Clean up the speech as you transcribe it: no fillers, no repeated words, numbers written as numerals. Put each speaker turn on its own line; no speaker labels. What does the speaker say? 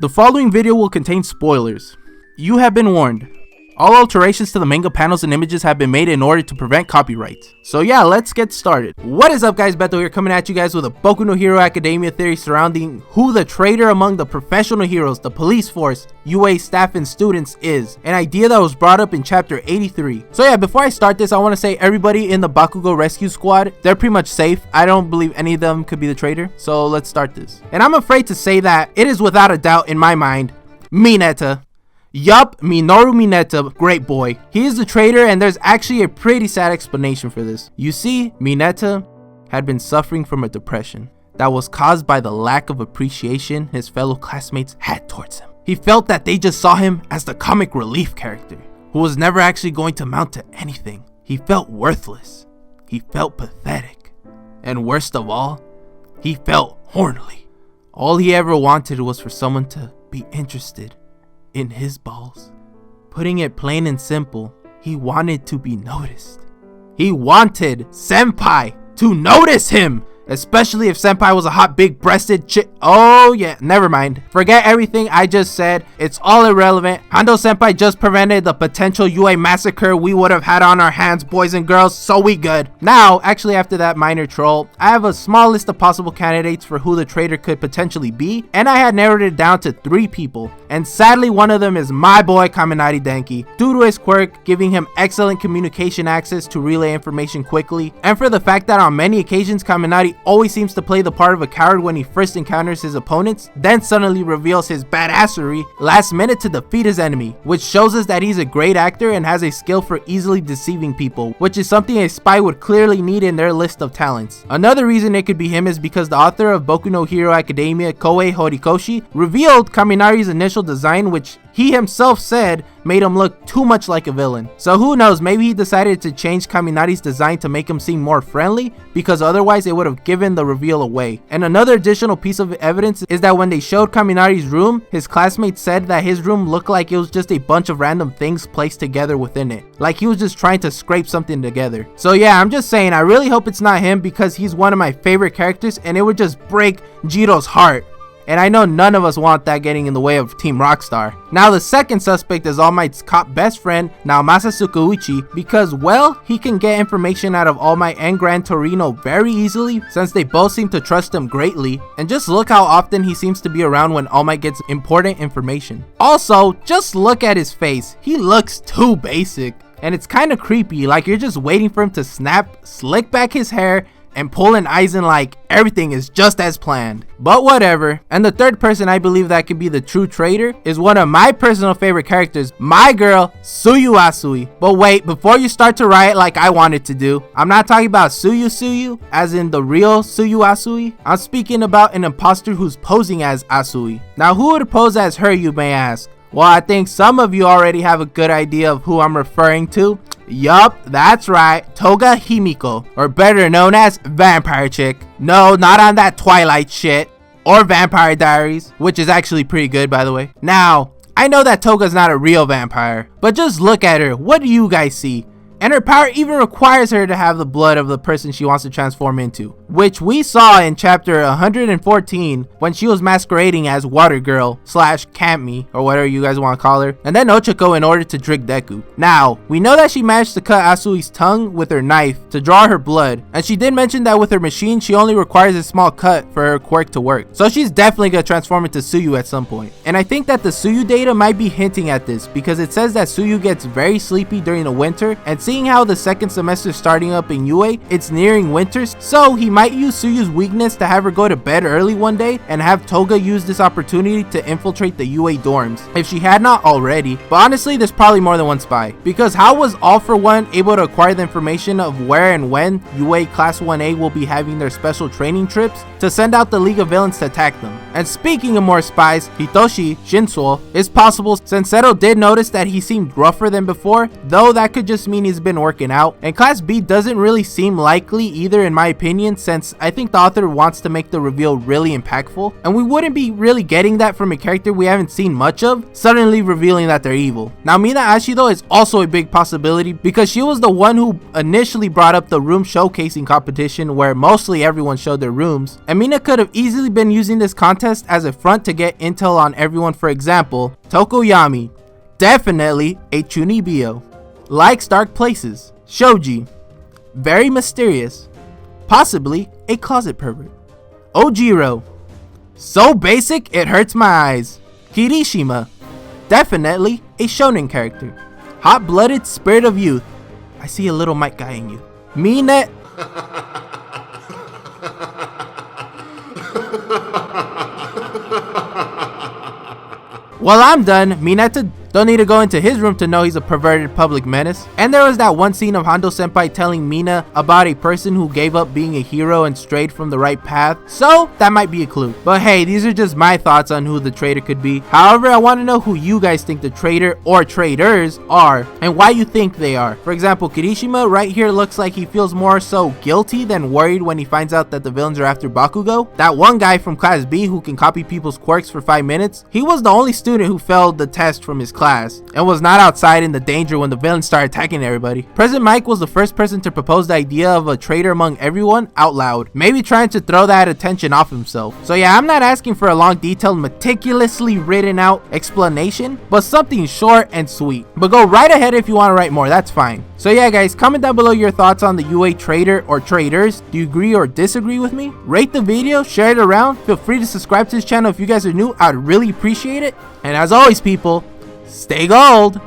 The following video will contain spoilers. You have been warned. All alterations to the manga panels and images have been made in order to prevent copyright. So yeah, let's get started. What is up guys, Beto here coming at you guys with a Boku no Hero Academia theory surrounding who the traitor among the professional heroes, the police force, UA staff and students is. An idea that was brought up in chapter 83. So yeah, before I start this, I want to say everybody in the Bakugo rescue squad, they're pretty much safe. I don't believe any of them could be the traitor. So let's start this. And I'm afraid to say that it is without a doubt in my mind, Mineta. Yup, Minoru Mineta, great boy. He is the traitor, and there's actually a pretty sad explanation for this. You see, Mineta had been suffering from a depression that was caused by the lack of appreciation his fellow classmates had towards him. He felt that they just saw him as the comic relief character who was never actually going to amount to anything. He felt worthless. He felt pathetic. And worst of all, he felt horny. All he ever wanted was for someone to be interested in his balls. Putting it plain and simple, he wanted to be noticed. He wanted Senpai to notice him, especially if Senpai was a hot big breasted chick. Oh yeah, never mind. Forget everything I just said. It's all irrelevant. Hando Senpai just prevented the potential UA massacre we would have had on our hands, boys and girls, so we good. Now, actually after that minor troll, I have a small list of possible candidates for who the traitor could potentially be, and I had narrowed it down to 3 people. And sadly, one of them is my boy Kaminari Denki, due to his quirk giving him excellent communication access to relay information quickly, and for the fact that on many occasions Kaminari always seems to play the part of a coward when he first encounters his opponents, then suddenly reveals his badassery last minute to defeat his enemy, which shows us that he's a great actor and has a skill for easily deceiving people, which is something a spy would clearly need in their list of talents. Another reason it could be him is because the author of Boku no Hero Academia, Koei Horikoshi, revealed Kaminari's initial design, which he himself said made him look too much like a villain. So who knows, maybe he decided to change Kaminari's design to make him seem more friendly, because otherwise it would have given the reveal away. And another additional piece of evidence is that when they showed Kaminari's room, his classmates said that his room looked like it was just a bunch of random things placed together within it. Like he was just trying to scrape something together. So yeah, I'm just saying, I really hope it's not him, because he's one of my favorite characters and it would just break Jiro's heart. And I know none of us want that getting in the way of Team Rockstar. Now the second suspect is All Might's cop best friend, Naomasa Tsukauchi, because well, he can get information out of All Might and Gran Torino very easily since they both seem to trust him greatly. And just look how often he seems to be around when All Might gets important information. Also, just look at his face. He looks too basic. And it's kind of creepy, like you're just waiting for him to snap, slick back his hair, and pull an Aizen like everything is just as planned. But whatever. And the third person I believe that could be the true traitor is one of my personal favorite characters, my girl, Tsuyu Asui. But wait, before you start to riot like I wanted to do, I'm not talking about Tsuyu as in the real Tsuyu Asui. I'm speaking about an imposter who's posing as Asui. Now who would pose as her, you may ask? Well, I think some of you already have a good idea of who I'm referring to. Yup, that's right, Toga Himiko, or better known as Vampire Chick. No, not on that Twilight shit, or Vampire Diaries, which is actually pretty good by the way. Now, I know that Toga's not a real vampire, but just look at her, what do you guys see? And her power even requires her to have the blood of the person she wants to transform into, which we saw in chapter 114 when she was masquerading as Water Girl / Cammy, or whatever you guys want to call her, and then Ochako in order to trick Deku. Now, we know that she managed to cut Asui's tongue with her knife to draw her blood, and she did mention that with her machine she only requires a small cut for her quirk to work. So she's definitely going to transform into Tsuyu at some point. And I think that the Tsuyu data might be hinting at this, because it says that Tsuyu gets very sleepy during the winter, and seeing how the second semester starting up in UA, it's nearing winters, so he might use Tsuyu's weakness to have her go to bed early one day and have Toga use this opportunity to infiltrate the UA dorms, if she had not already. But honestly, there's probably more than one spy, because how was All For One able to acquire the information of where and when UA Class 1A will be having their special training trips to send out the League of Villains to attack them? And speaking of more spies, Hitoshi Shinsuo is possible, since Seto did notice that he seemed rougher than before, though that could just mean he's been working out, and Class B doesn't really seem likely either in my opinion, since I think the author wants to make the reveal really impactful, and we wouldn't be really getting that from a character we haven't seen much of, suddenly revealing that they're evil. Now Mina Ashi though is also a big possibility because she was the one who initially brought up the room showcasing competition where mostly everyone showed their rooms, and Mina could have easily been using this contest as a front to get intel on everyone. For example, Tokoyami, definitely a Chunibyo, likes dark places. Shoji, very mysterious, possibly a closet pervert. Ojiro, so basic it hurts my eyes. Kirishima, definitely a shonen character. Hot-blooded spirit of youth. I see a little Mike guy in you. Mina. Well, I'm done. Mineta don't need to go into his room to know he's a perverted public menace. And there was that one scene of Hondo Senpai telling Mina about a person who gave up being a hero and strayed from the right path, so that might be a clue. But hey, these are just my thoughts on who the traitor could be. However, I want to know who you guys think the traitor or traitors are and why you think they are. For example, Kirishima right here looks like he feels more so guilty than worried when he finds out that the villains are after Bakugo. That one guy from Class B who can copy people's quirks for 5 minutes, he was the only student who failed the test from his class and was not outside in the danger when the villains started attacking everybody. President Mike was the first person to propose the idea of a traitor among everyone out loud, maybe trying to throw that attention off himself. So yeah, I'm not asking for a long, detailed, meticulously written out explanation, but something short and sweet. But go right ahead if you want to write more, that's fine. So yeah guys, comment down below your thoughts on the UA traitor or traitors. Do you agree or disagree with me? Rate the video, share it around, feel free to subscribe to this channel if you guys are new, I'd really appreciate it. And as always people, stay gold!